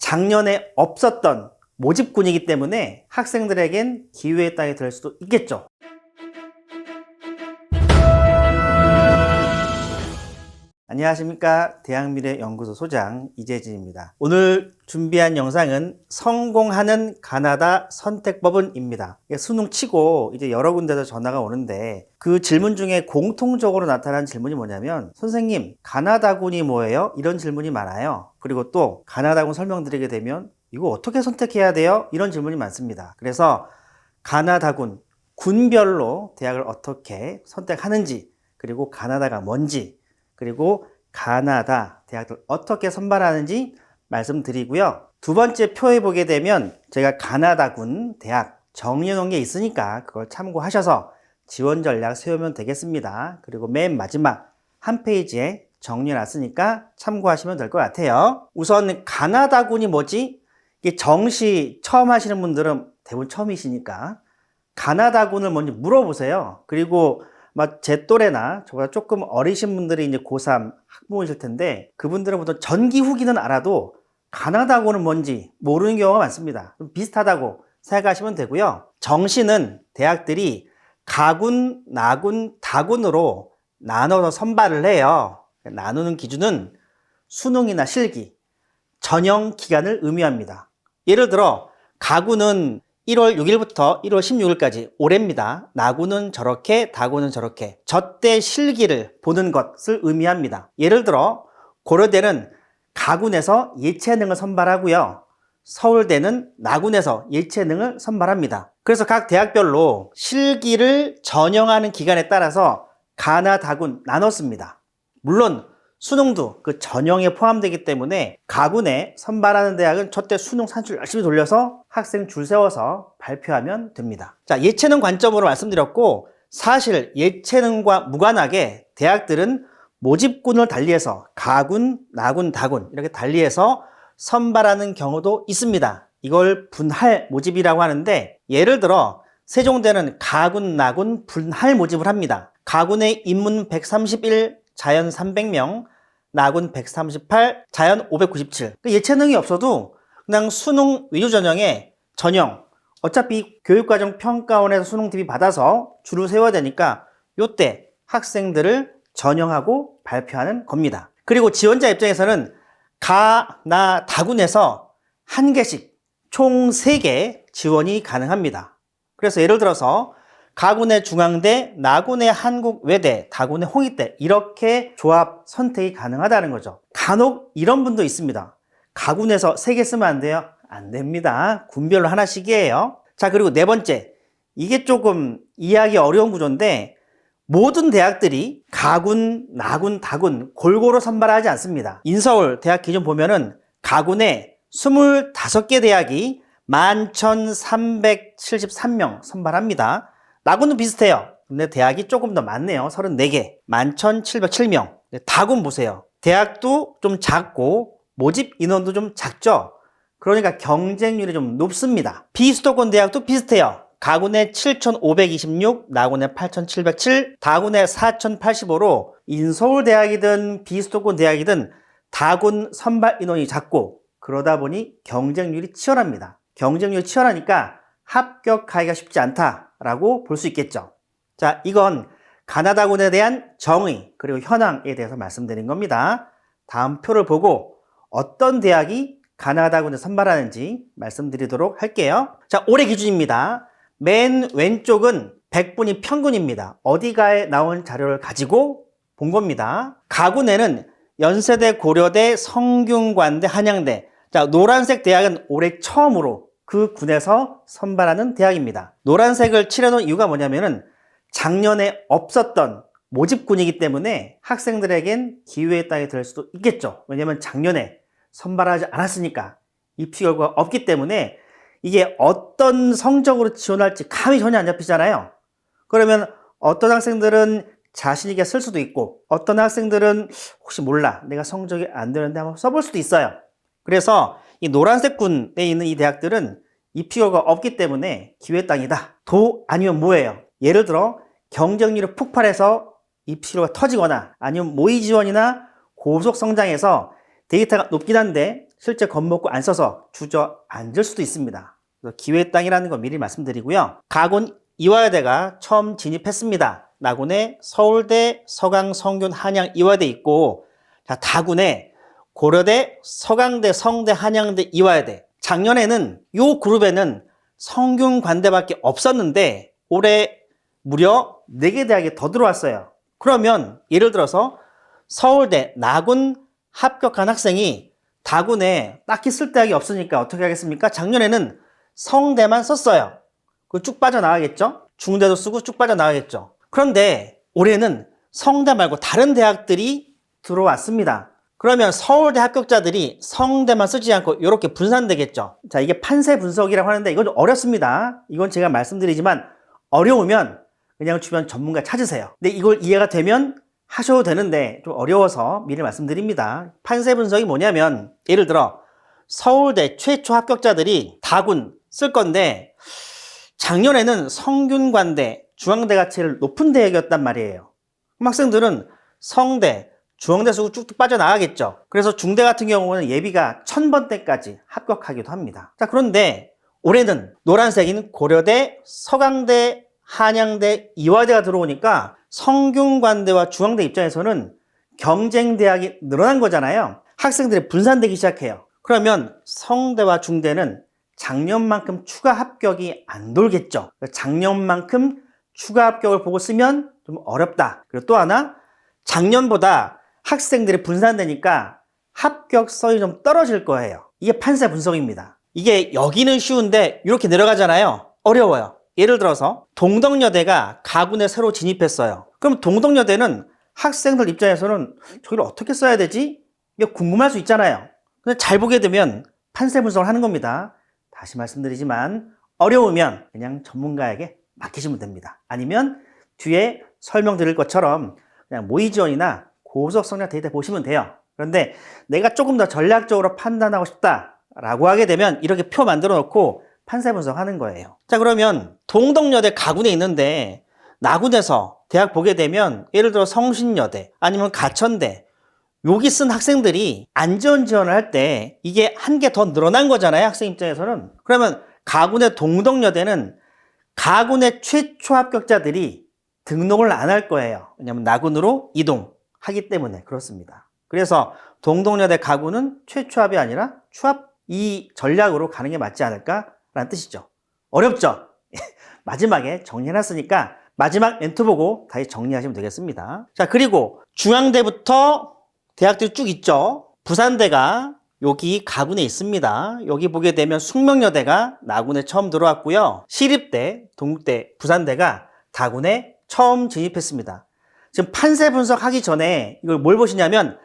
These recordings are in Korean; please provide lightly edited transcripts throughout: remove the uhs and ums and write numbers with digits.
작년에 없었던 모집군이기 때문에 학생들에겐 기회의 땅이 될 수도 있겠죠. 안녕하십니까. 대학미래연구소 소장 이재진입니다. 오늘 준비한 영상은 성공하는 가나다 선택법은입니다. 수능 치고 이제 여러 군데서 전화가 오는데 그 질문 중에 공통적으로 나타난 질문이 뭐냐면, 선생님 가나다군이 뭐예요? 이런 질문이 많아요. 그리고 또 가나다군 설명드리게 되면 이거 어떻게 선택해야 돼요? 이런 질문이 많습니다. 그래서 가나다군, 군별로 대학을 어떻게 선택하는지, 그리고 가나다가 뭔지, 그리고 가나다 대학들 어떻게 선발하는지 말씀드리고요. 두 번째 표에 보게 되면 제가 가나다군 대학 정리해 놓은 게 있으니까 그걸 참고하셔서 지원 전략 세우면 되겠습니다. 그리고 맨 마지막 한 페이지에 정리해 놨으니까 참고하시면 될 것 같아요. 우선 가나다군이 뭐지? 이게 정시 처음 하시는 분들은 대부분 처음이시니까 가나다군을 먼저 물어보세요. 그리고 제 또래나 저보다 조금 어리신 분들이 이제 고3 학부모이실 텐데 그분들은 보통 전기 후기는 알아도 가나다군은 뭔지 모르는 경우가 많습니다. 좀 비슷하다고 생각하시면 되고요. 정시는 대학들이 가군, 나군, 다군으로 나눠서 선발을 해요. 나누는 기준은 수능이나 실기, 전형 기간을 의미합니다. 예를 들어 가군은 1월 6일부터 1월 16일까지 올해입니다. 나군은 저렇게, 다군은 저렇게. 저때 실기를 보는 것을 의미합니다. 예를 들어 고려대는 가군에서 예체능을 선발하고요. 서울대는 나군에서 예체능을 선발합니다. 그래서 각 대학별로 실기를 전형하는 기간에 따라서 가나, 다군 나눴습니다. 물론 수능도 그 전형에 포함되기 때문에 가군에 선발하는 대학은 저때 수능 산출 열심히 돌려서 학생 줄 세워서 발표하면 됩니다. 자, 예체능 관점으로 말씀드렸고, 사실 예체능과 무관하게 대학들은 모집군을 달리해서 가군, 나군, 다군 이렇게 달리해서 선발하는 경우도 있습니다. 이걸 분할 모집이라고 하는데, 예를 들어 세종대는 가군, 나군 분할 모집을 합니다. 가군에 인문 131, 자연 300명, 나군 138, 자연 597. 예체능이 없어도 그냥 수능 위주 전형에 전형, 어차피 교육과정 평가원에서 수능 DB 받아서 줄을 세워야 되니까 요때 학생들을 전형하고 발표하는 겁니다. 그리고 지원자 입장에서는 가, 나, 다군에서 한 개씩 총 3개 지원이 가능합니다. 그래서 예를 들어서 가군의 중앙대, 나군의 한국외대, 다군의 홍익대 이렇게 조합 선택이 가능하다는 거죠. 간혹 이런 분도 있습니다. 가군에서 3개 쓰면 안 돼요? 안 됩니다. 군별로 하나씩이에요. 자, 그리고 네 번째, 이게 조금 이해하기 어려운 구조인데 모든 대학들이 가군, 나군, 다군 골고루 선발하지 않습니다. 인서울 대학 기준 보면은 가군에 25개 대학이 11,373명 선발합니다. 나군도 비슷해요. 근데 대학이 조금 더 많네요. 34개. 11,707명. 다군 보세요. 대학도 좀 작고 모집 인원도 좀 작죠? 그러니까 경쟁률이 좀 높습니다. 비수도권 대학도 비슷해요. 가군에 7,526, 나군에 8,707, 다군에 4,085로 인서울 대학이든 비수도권 대학이든 다군 선발 인원이 작고 그러다 보니 경쟁률이 치열합니다. 경쟁률이 치열하니까 합격하기가 쉽지 않다라고 볼 수 있겠죠. 자, 이건 가나다군에 대한 정의 그리고 현황에 대해서 말씀드린 겁니다. 다음 표를 보고 어떤 대학이 가나다군에 선발하는지 말씀드리도록 할게요. 자, 올해 기준입니다. 맨 왼쪽은 100분위 평균입니다. 어디가에 나온 자료를 가지고 본 겁니다. 가군에는 연세대, 고려대, 성균관대, 한양대. 자, 노란색 대학은 올해 처음으로 그 군에서 선발하는 대학입니다. 노란색을 칠해놓은 이유가 뭐냐면은 작년에 없었던 모집군이기 때문에 학생들에겐 기회의 땅이 될 수도 있겠죠. 왜냐면 작년에 선발하지 않았으니까 입시 결과가 없기 때문에 이게 어떤 성적으로 지원할지 감이 전혀 안 잡히잖아요. 그러면 어떤 학생들은 자신 있게 쓸 수도 있고 어떤 학생들은 혹시 몰라 내가 성적이 안 되는데 한번 써볼 수도 있어요. 그래서 이 노란색 군에 있는 이 대학들은 입시 결과가 없기 때문에 기회 땅이다. 도 아니면 뭐예요? 예를 들어 경쟁률이 폭발해서 입시 결과가 터지거나 아니면 모의 지원이나 고속 성장해서 데이터가 높긴 한데 실제 겁먹고 안 써서 주저앉을 수도 있습니다. 그래서 기회의 땅이라는 거 미리 말씀드리고요. 가군 이화여대가 처음 진입했습니다. 나군에 서울대, 서강, 성균, 한양, 이화여대 있고, 자, 다군에 고려대, 서강대, 성대, 한양대, 이화여대. 작년에는 이 그룹에는 성균 관대밖에 없었는데 올해 무려 4개 대학이 더 들어왔어요. 그러면 예를 들어서 서울대, 나군 합격한 학생이 다군에 딱히 쓸 대학이 없으니까 어떻게 하겠습니까? 작년에는 성대만 썼어요. 그 쭉 빠져나가겠죠? 중대도 쓰고 쭉 빠져나가겠죠. 그런데 올해는 성대 말고 다른 대학들이 들어왔습니다. 그러면 서울대 합격자들이 성대만 쓰지 않고 이렇게 분산되겠죠. 자, 이게 판세 분석이라고 하는데 이건 좀 어렵습니다. 이건 제가 말씀드리지만 어려우면 그냥 주변 전문가 찾으세요. 근데 이걸 이해가 되면 하셔도 되는데 좀 어려워서 미리 말씀드립니다. 판세 분석이 뭐냐면 예를 들어 서울대 최초 합격자들이 다군 쓸 건데 작년에는 성균관대, 중앙대가 제일 높은 대학이었단 말이에요. 그럼 학생들은 성대, 중앙대 쓰고 쭉쭉 빠져나가겠죠. 그래서 중대 같은 경우는 예비가 1000번대까지 합격하기도 합니다. 자, 그런데 올해는 노란색인 고려대, 서강대, 한양대, 이화대가 들어오니까 성균관대와 중앙대 입장에서는 경쟁 대학이 늘어난 거잖아요. 학생들이 분산되기 시작해요. 그러면 성대와 중대는 작년만큼 추가 합격이 안 돌겠죠. 작년만큼 추가 합격을 보고 쓰면 좀 어렵다. 그리고 또 하나, 작년보다 학생들이 분산되니까 합격성이 좀 떨어질 거예요. 이게 판세 분석입니다. 이게 여기는 쉬운데 이렇게 내려가잖아요. 어려워요. 예를 들어서 동덕여대가 가군에 새로 진입했어요. 그럼 동덕여대는 학생들 입장에서는 저기를 어떻게 써야 되지? 이게 궁금할 수 있잖아요. 근데 잘 보게 되면 판세 분석을 하는 겁니다. 다시 말씀드리지만 어려우면 그냥 전문가에게 맡기시면 됩니다. 아니면 뒤에 설명드릴 것처럼 그냥 모의지원이나 고속성장 데이터 보시면 돼요. 그런데 내가 조금 더 전략적으로 판단하고 싶다라고 하게 되면 이렇게 표 만들어 놓고 판세 분석하는 거예요. 자, 그러면 동덕여대 가군에 있는데 나군에서 대학 보게 되면 예를 들어 성신여대 아니면 가천대 여기 쓴 학생들이 안전 지원을 할 때 이게 한 개 더 늘어난 거잖아요. 학생 입장에서는. 그러면 가군의 동덕여대는 가군의 최초 합격자들이 등록을 안 할 거예요. 왜냐하면 나군으로 이동하기 때문에 그렇습니다. 그래서 동덕여대 가군은 최초합이 아니라 추합 이 전략으로 가는 게 맞지 않을까라는 뜻이죠. 어렵죠? 마지막에 정리해놨으니까 마지막 멘트 보고 다시 정리하시면 되겠습니다. 자, 그리고 중앙대부터 대학들이 쭉 있죠. 부산대가 여기 가군에 있습니다. 여기 보게 되면 숙명여대가 나군에 처음 들어왔고요. 시립대, 동국대, 부산대가 다군에 처음 진입했습니다. 지금 판세 분석하기 전에 이걸 뭘 보시냐면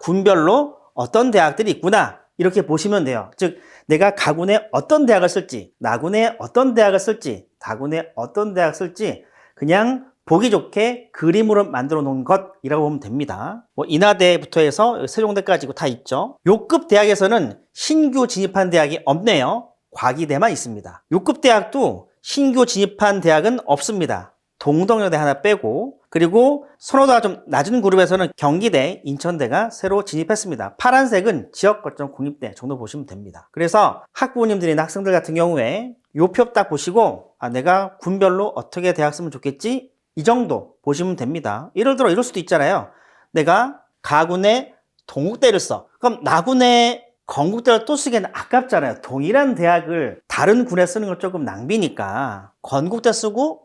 군별로 어떤 대학들이 있구나 이렇게 보시면 돼요. 즉 내가 가군에 어떤 대학을 쓸지, 나군에 어떤 대학을 쓸지, 다군에 어떤 대학을 쓸지 그냥 보기 좋게 그림으로 만들어 놓은 것이라고 보면 됩니다. 뭐 인하대부터 해서 세종대까지 다 있죠. 요급 대학에서는 신규 진입한 대학이 없네요. 과기대만 있습니다. 요급 대학도 신규 진입한 대학은 없습니다. 동덕여대 하나 빼고 그리고 선호도가 좀 낮은 그룹에서는 경기대, 인천대가 새로 진입했습니다. 파란색은 지역 거점 공립대 정도 보시면 됩니다. 그래서 학부모님들이나 학생들 같은 경우에 요 표 딱 보시고 내가 군별로 어떻게 대학 쓰면 좋겠지? 이 정도 보시면 됩니다. 예를 들어 이럴 수도 있잖아요. 내가 가군에 동국대를 써. 그럼 나군에 건국대를 또 쓰기에는 아깝잖아요. 동일한 대학을 다른 군에 쓰는 건 조금 낭비니까 건국대 쓰고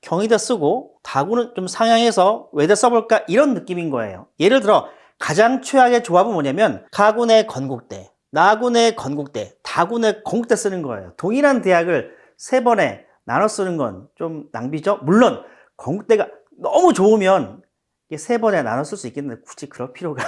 경희대 쓰고 다군은 좀 상향해서 외대 써볼까 이런 느낌인 거예요. 예를 들어 가장 최악의 조합은 뭐냐면 가군의 건국대, 나군의 건국대, 다군의 건국대 쓰는 거예요. 동일한 대학을 3번에 나눠 쓰는 건 좀 낭비죠. 물론 건국대가 너무 좋으면 이게 3번에 나눠 쓸 수 있겠는데 굳이 그럴 필요가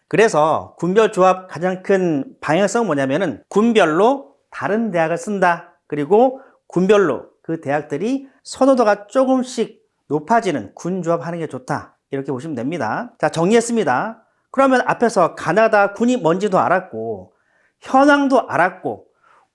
그래서 군별 조합 가장 큰 방향성은 뭐냐면은 군별로 다른 대학을 쓴다. 그리고 군별로 그 대학들이 선호도가 조금씩 높아지는 군 조합하는 게 좋다. 이렇게 보시면 됩니다. 자, 정리했습니다. 그러면 앞에서 가나다 군이 뭔지도 알았고 현황도 알았고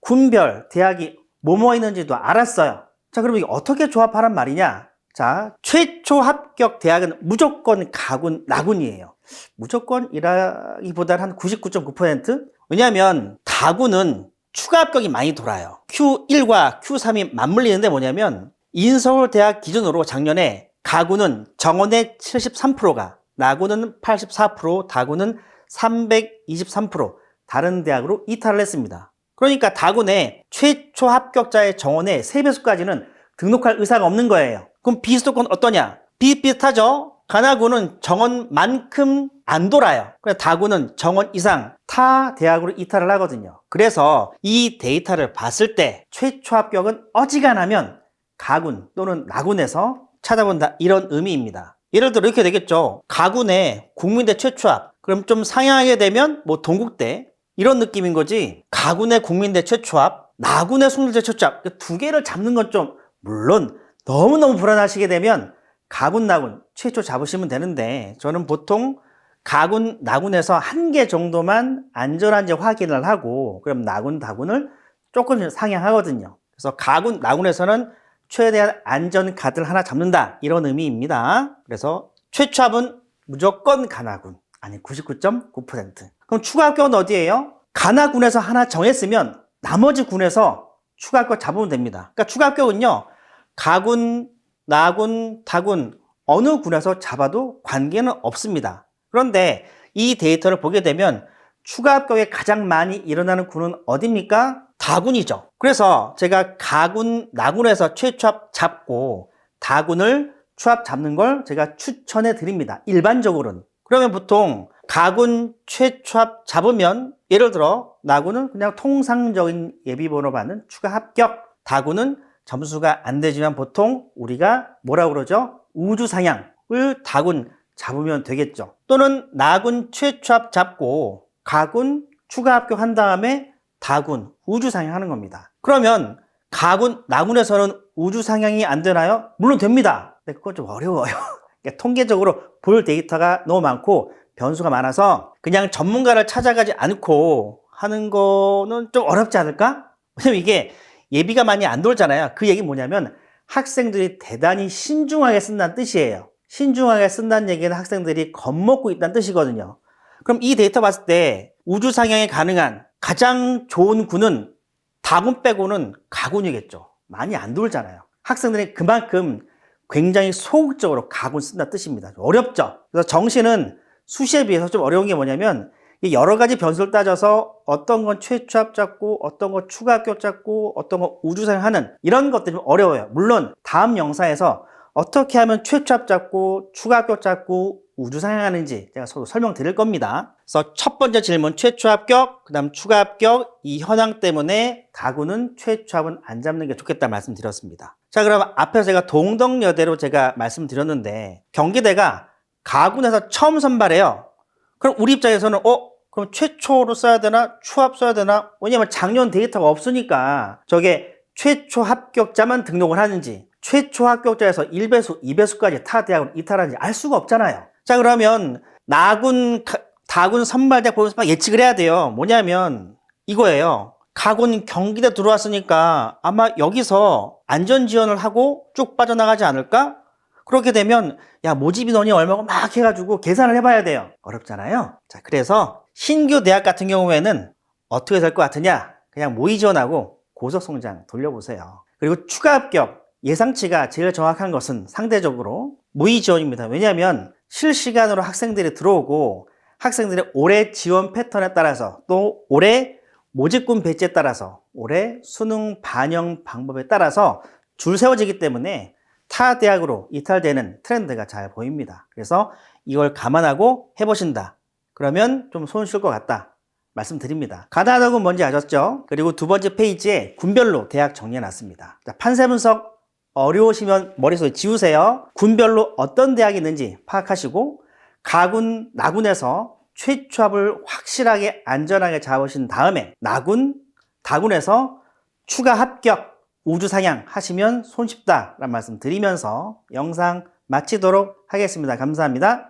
군별 대학이 뭐뭐 있는지도 알았어요. 자, 그럼 이게 어떻게 조합하란 말이냐? 자, 최초 합격 대학은 무조건 가군, 나군이에요. 무조건이라기보다는 한 99.9%? 왜냐하면 다구는 추가 합격이 많이 돌아요. Q1과 Q3이 맞물리는데 뭐냐면 인서울대학 기준으로 작년에 가구는 정원의 73%가, 나구는 84%, 다구는 323% 다른 대학으로 이탈을 했습니다. 그러니까 다군의 최초 합격자의 정원의 3배수까지는 등록할 의사가 없는 거예요. 그럼 비수도권 어떠냐? 비슷비슷하죠? 가나구는 정원만큼 안 돌아요. 그래서 다구는 정원 이상 타 대학으로 이탈을 하거든요. 그래서 이 데이터를 봤을 때 최초 합격은 어지간하면 가군 또는 나군에서 찾아본다, 이런 의미입니다. 예를 들어 이렇게 되겠죠. 가군의 국민대 최초합, 그럼 좀 상향하게 되면 뭐 동국대 이런 느낌인 거지. 가군의 국민대 최초합, 나군의 송도대 최초합, 두 개를 잡는 건 좀, 물론 너무너무 불안하시게 되면 가군, 나군 최초 잡으시면 되는데, 저는 보통 가군, 나군에서 한 개 정도만 안전한지 확인을 하고, 그럼 나군, 다군을 조금 상향하거든요. 그래서 가군, 나군에서는 최대한 안전 가드를 하나 잡는다, 이런 의미입니다. 그래서 최초합은 무조건 가나군, 아니 99.9%. 그럼 추가 합격은 어디예요? 가나군에서 하나 정했으면 나머지 군에서 추가 합격 잡으면 됩니다. 그러니까 추가 합격은요, 가군, 나군, 다군 어느 군에서 잡아도 관계는 없습니다. 그런데 이 데이터를 보게 되면 추가 합격이 가장 많이 일어나는 군은 어디입니까? 다군이죠. 그래서 제가 가군, 나군에서 최초합 잡고 다군을 추합 잡는 걸 제가 추천해 드립니다. 일반적으로는. 그러면 보통 가군 최초합 잡으면, 예를 들어 나군은 그냥 통상적인 예비번호 받는 추가 합격, 다군은 점수가 안 되지만 보통 우리가 뭐라고 그러죠? 우주상향을 다군 잡으면 되겠죠. 또는 나군 최초합 잡고 가군 추가 합격한 다음에 다군 우주상향하는 겁니다. 그러면 가군, 나군에서는 우주상향이 안 되나요? 물론 됩니다. 근데 그건 좀 어려워요. 통계적으로 볼 데이터가 너무 많고 변수가 많아서 그냥 전문가를 찾아가지 않고 하는 거는 좀 어렵지 않을까? 왜냐면 이게 예비가 많이 안 돌잖아요. 그 얘기 뭐냐면 학생들이 대단히 신중하게 쓴다는 뜻이에요. 신중하게 쓴다는 얘기는 학생들이 겁먹고 있다는 뜻이거든요. 그럼 이 데이터 봤을 때 우주 상향이 가능한 가장 좋은 군은 다군 빼고는 가군이겠죠. 많이 안 돌잖아요. 학생들이 그만큼 굉장히 소극적으로 가군 쓴다는 뜻입니다. 어렵죠. 그래서 정시는 수시에 비해서 좀 어려운 게 뭐냐면 여러 가지 변수를 따져서 어떤 건 최초합 잡고 어떤 건 추가 합격 잡고 어떤 건 우주상향하는 이런 것들이 좀 어려워요. 물론 다음 영상에서 어떻게 하면 최초합 잡고 추가 합격 잡고 우주상향하는지 제가 서로 설명드릴 겁니다. 그래서 첫 번째 질문 최초 합격, 그 다음 추가 합격, 이 현황 때문에 가구는 최초합은 안 잡는 게 좋겠다 말씀드렸습니다. 자, 그럼 앞에서 제가 동덕여대로 제가 말씀드렸는데 경기대가 가군에서 처음 선발해요. 그럼 우리 입장에서는 그럼 최초로 써야 되나 추합 써야 되나? 왜냐면 작년 데이터가 없으니까 저게 최초 합격자만 등록을 하는지 최초 합격자에서 1배수, 2배수까지 타 대학으로 이탈하는지 알 수가 없잖아요. 자, 그러면 나군, 다군 선발대학 보면서 막 예측을 해야 돼요. 뭐냐면 이거예요. 가군 경기대 들어왔으니까 아마 여기서 안전지원을 하고 쭉 빠져나가지 않을까? 그렇게 되면 야 모집 인원이 얼마고 막 해가지고 계산을 해봐야 돼요. 어렵잖아요. 자, 그래서 신규 대학 같은 경우에는 어떻게 될 것 같으냐? 그냥 모의 지원하고 고속성장 돌려보세요. 그리고 추가 합격 예상치가 제일 정확한 것은 상대적으로 모의 지원입니다. 왜냐하면 실시간으로 학생들이 들어오고 학생들의 올해 지원 패턴에 따라서 또 올해 모집군 배지에 따라서 올해 수능 반영 방법에 따라서 줄 세워지기 때문에 타 대학으로 이탈되는 트렌드가 잘 보입니다. 그래서 이걸 감안하고 해보신다. 그러면 좀 손 쉴 것 같다 말씀드립니다. 가나다군 뭔지 아셨죠? 그리고 두 번째 페이지에 군별로 대학 정리해놨습니다. 자, 판세 분석 어려우시면 머릿속에 지우세요. 군별로 어떤 대학이 있는지 파악하시고 가군, 나군에서 최초합을 확실하게 안전하게 잡으신 다음에 나군, 다군에서 추가 합격, 우주상향 하시면 손쉽다라는 말씀 드리면서 영상 마치도록 하겠습니다. 감사합니다.